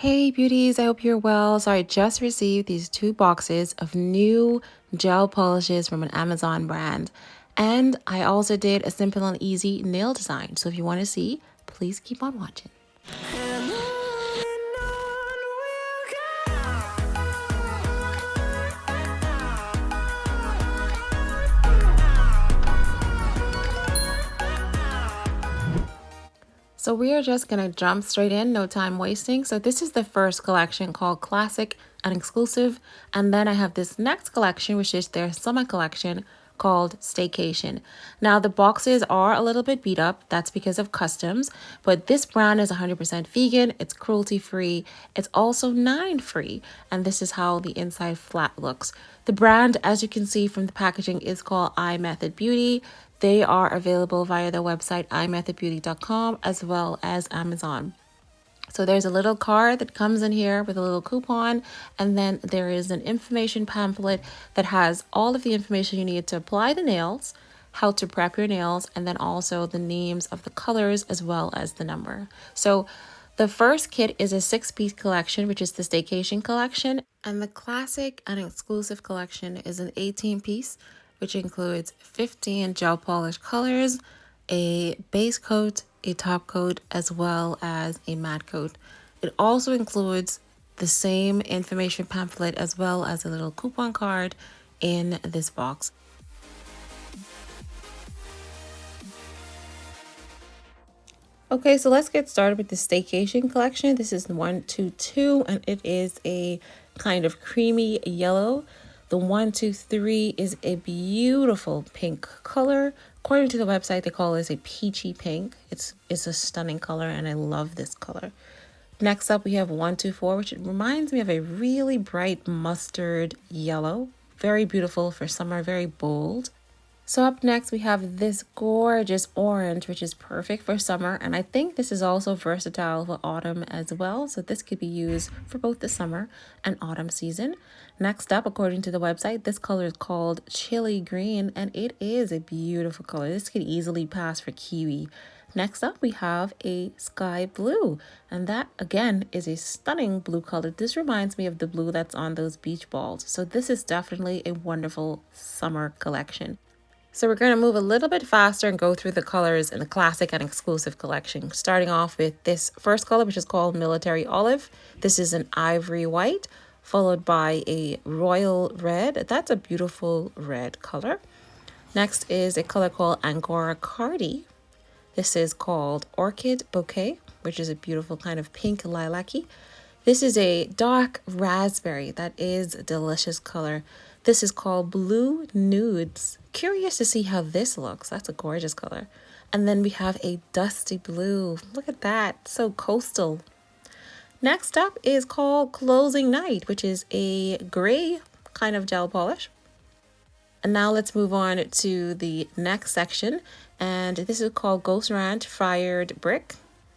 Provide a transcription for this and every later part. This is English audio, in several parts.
Hey beauties, I hope you're well. So I just received these two boxes of new gel polishes from an Amazon brand. And I also did a simple and easy nail design. So if you want to see, please keep on watching. So we are just going to jump straight in, no time wasting. So this is the first collection called Classic and Exclusive. And then I have this next collection, which is their summer collection called Staycation. Now the boxes are a little bit beat up. That's because of customs. But this brand is 100% vegan. It's cruelty free. It's also 9 free. And this is how the inside flat looks. The brand, as you can see from the packaging, is called iMETHOD Beauty. They are available via their website, imethodbeauty.com, as well as Amazon. So there's a little card that comes in here with a little coupon, and then there is an information pamphlet that has all of the information you need to apply the nails, how to prep your nails, and then also the names of the colors as well as the number. So the first kit is a 6-piece collection, which is the Staycation Collection, and the Classic and Exclusive Collection is an 18-piece, which includes 15 gel polish colors, a base coat, a top coat, as well as a matte coat. It also includes the same information pamphlet as well as a little coupon card in this box. Okay, so let's get started with the Staycation Collection. This is 122, and it is a kind of creamy yellow. The 123 is a beautiful pink color. According to the website, they call this a peachy pink. It's a stunning color, and I love this color. Next up, we have 124, which reminds me of a really bright mustard yellow. Very beautiful for summer, very bold. So up next, we have this gorgeous orange, which is perfect for summer. And I think this is also versatile for autumn as well. So this could be used for both the summer and autumn season. Next up, according to the website, this color is called Chili Green, and it is a beautiful color. This could easily pass for kiwi. Next up, we have a sky blue, and that again is a stunning blue color. This reminds me of the blue that's on those beach balls. So this is definitely a wonderful summer collection. So we're going to move a little bit faster and go through the colors in the Classic and Exclusive Collection, starting off with this first color, which is called Military Olive. This is an ivory white, followed by a royal red. That's a beautiful red color. Next is a color called Angora Cardi. This is called Orchid Bouquet, which is a beautiful kind of pink lilac-y. This is a dark raspberry. That is a delicious color. This is called Blue Nudes. Curious to see how this looks. That's a gorgeous color. And then we have a dusty blue. Look at that. So coastal. Next up is called Closing Night, which is a gray kind of gel polish. And now let's move on to the next section. And this is called Ghost Ranch Fired Brick.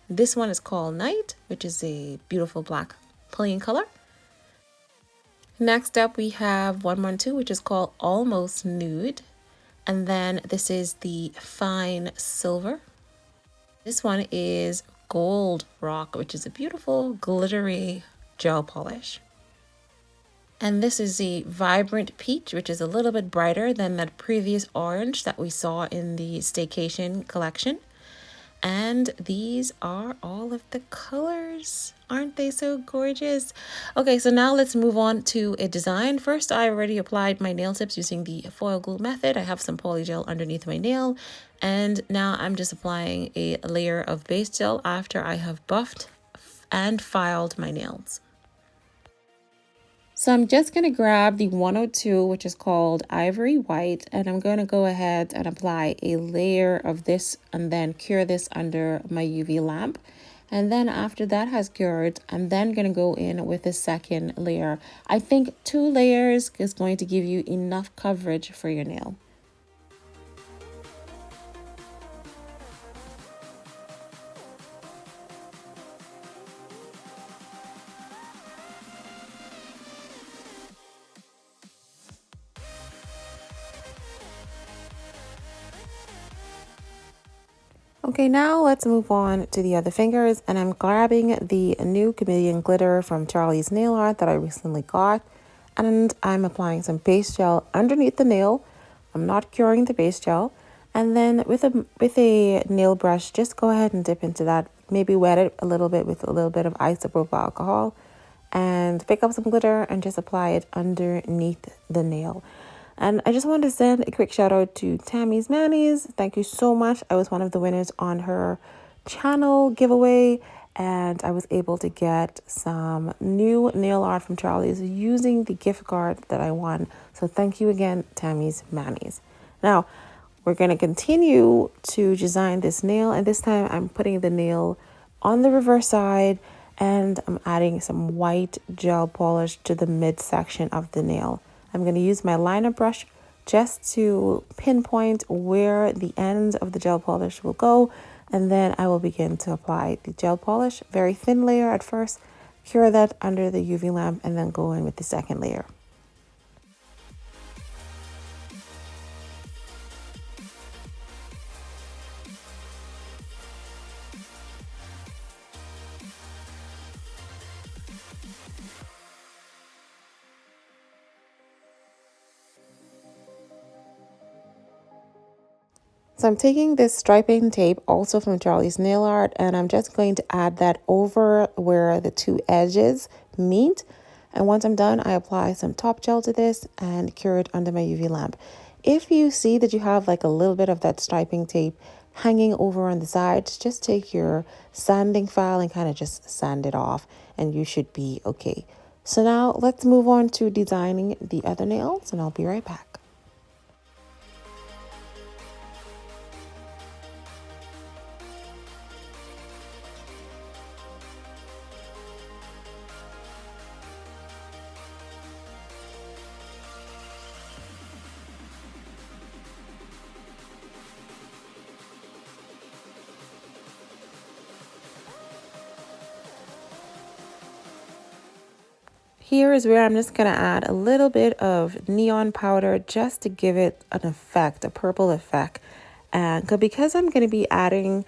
This one is called Night, which is a beautiful black plain color. Next up, we have 112, which is called Almost Nude. And then this is the Fine Silver. This one is Gold Rock, which is a beautiful glittery gel polish. And this is the Vibrant Peach, which is a little bit brighter than that previous orange that we saw in the Staycation Collection. And these are all of the colors. Aren't they so gorgeous? Okay, so now let's move on to a design. First, I already applied my nail tips using the foil glue method. I have some poly gel underneath my nail. And now I'm just applying a layer of base gel after I have buffed and filed my nails. So I'm just going to grab the 102, which is called Ivory White, and I'm going to go ahead and apply a layer of this and then cure this under my UV lamp. And then after that has cured, I'm then going to go in with a second layer. I think 2 layers is going to give you enough coverage for your nail. Okay, now let's move on to the other fingers, and I'm grabbing the new chameleon glitter from Charlie's Nail Art that I recently got, and I'm applying some base gel underneath the nail. I'm not curing the base gel, and then with a nail brush, just go ahead and dip into that. Maybe wet it a little bit with a little bit of isopropyl alcohol, and pick up some glitter and just apply it underneath the nail. And I just wanted to send a quick shout out to Tammy's Manis. Thank you so much. I was one of the winners on her channel giveaway, and I was able to get some new nail art from Charlie's using the gift card that I won. So thank you again, Tammy's Manis. Now, we're going to continue to design this nail, and this time I'm putting the nail on the reverse side, and I'm adding some white gel polish to the midsection of the nail. I'm going to use my liner brush just to pinpoint where the ends of the gel polish will go, and then I will begin to apply the gel polish. Very thin layer at first, cure that under the UV lamp, and then go in with the second layer. So I'm taking this striping tape also from Charlie's Nail Art, and I'm just going to add that over where the two edges meet. And once I'm done, I apply some top gel to this and cure it under my UV lamp. If you see that you have like a little bit of that striping tape hanging over on the sides, just take your sanding file and kind of just sand it off, and you should be okay. So now let's move on to designing the other nails, and I'll be right back. Here is where I'm just going to add a little bit of neon powder just to give it an effect, a purple effect. And because I'm going to be adding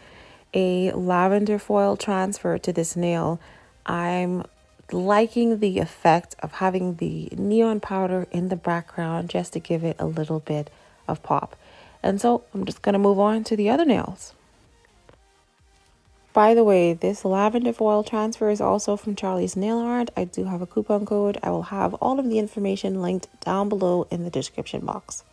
a lavender foil transfer to this nail, I'm liking the effect of having the neon powder in the background just to give it a little bit of pop. And so I'm just going to move on to the other nails. By the way, this lavender foil transfer is also from Charlie's Nail Art. I do have a coupon code. I will have all of the information linked down below in the description box.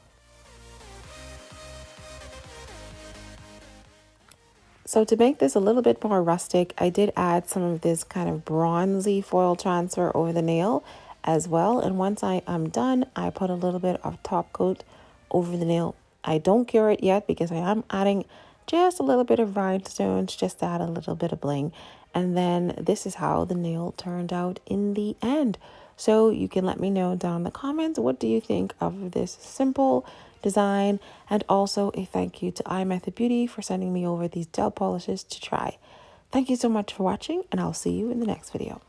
So to make this a little bit more rustic, I did add some of this kind of bronzy foil transfer over the nail as well. And once I am done, I put a little bit of top coat over the nail. I don't cure it yet because I am adding just a little bit of rhinestones just to add a little bit of bling. And then this is how the nail turned out in the end. So you can let me know down in the comments, what do you think of this simple design? And also a thank you to iMETHOD Beauty for sending me over these gel polishes to try. Thank you so much for watching, and I'll see you in the next video.